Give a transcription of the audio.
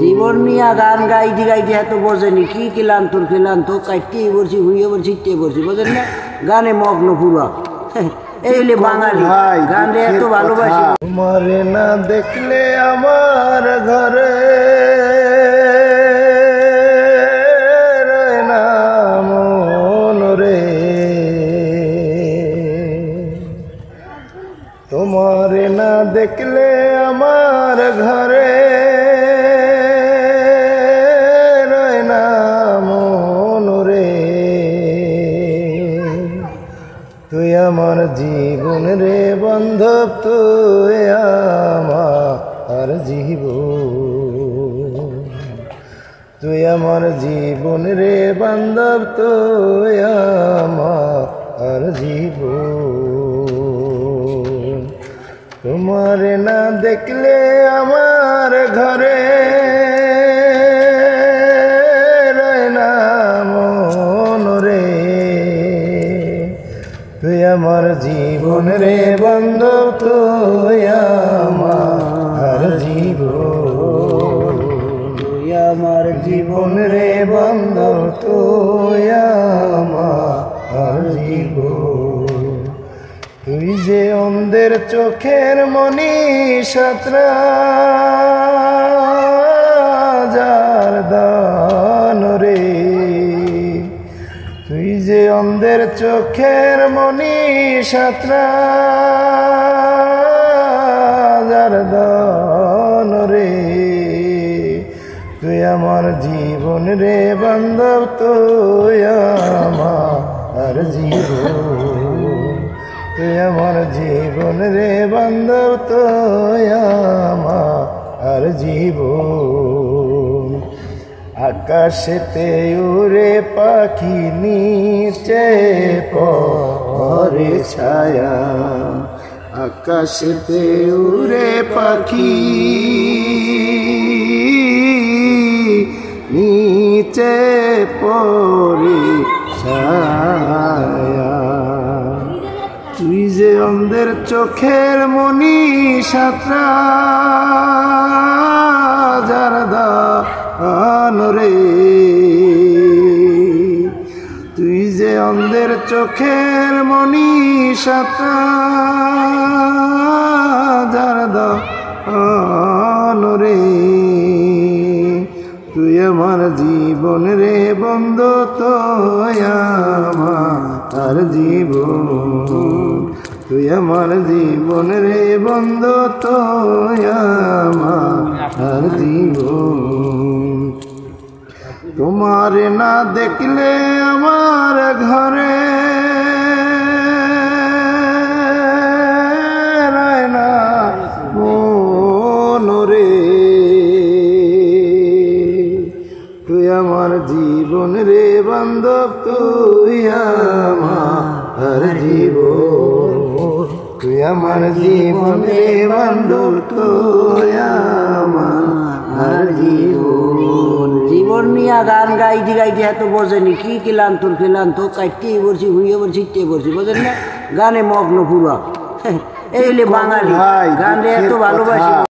জীবন নিয়ে গান গাইতে গাইতে এত বোঝেনি কি ক্লান্ত কাটতেই পড়ছি হুইয়ে পড়ছি ইটে পড়ছি বোঝেন না গানে মগ্ন পুরা এই হলে বাঙালি গান এত ভালোবাসি। তোমারে না দেখলে আমার ঘরে রয় না মন রে, তোমারে না দেখলে আমার ঘরে রয় না মন রে, তুই আমার জীবন রে বান্ধব, তুই আমার জীবন, তুই আমার জীবন রে বান্ধব, তুই আমার জীবন। তোমারে না দেখলে আমার ঘরে রয় না মন রে, তুই আমার জীবন রে বান্ধব, তুই আমার জীবন, তুই আমার জীবন রে বান্ধব, তুই আমার জীবন। তুই যে অন্ধের চোখের মনি সাতরা যার দান রে, তুই যে অন্ধের চোখের মনি সাতরা যার দান রে, তুই আমার জীবন রে বান্ধব, তুই আমার জীবন, তুই আমার জীবন রে বান্ধব, তুই আমার জীবন। আকাশেতে উড়ে পাখি নিচে পরে ছায়া, আকাশেতে উড়ে পাখি নিচে পরে ছায়া, তুই যে অন্ধের চোখের মনি সাতরা যার দান রে, তুই যে অন্ধের চোখের মনি সাতরা যার দান রে, তুই আমার জীবন রে বন্ধু, তুই আমার জীবন, তুই আমার জীবন রে বন্ধু, তুই আমার জীবন। তোমার না দেখলে আমার ঘরে রয় না মন রে, তুই আমার জীবন রে বান্ধব, তুই আমার জীবন, তুই আমার জীবন রে বান্ধব, তুই আমার জীবন। জীবন নিয়ে গান গাইতে গাইতে এত বোঝেনি কি ক্লান্ত কাটতেই পড়ছি হুইয়ে পড়ছি ইটে পড়ছি বোঝেন না গানে মগ্ন পুরা এই হলে বাঙালি গান এত ভালোবাসি।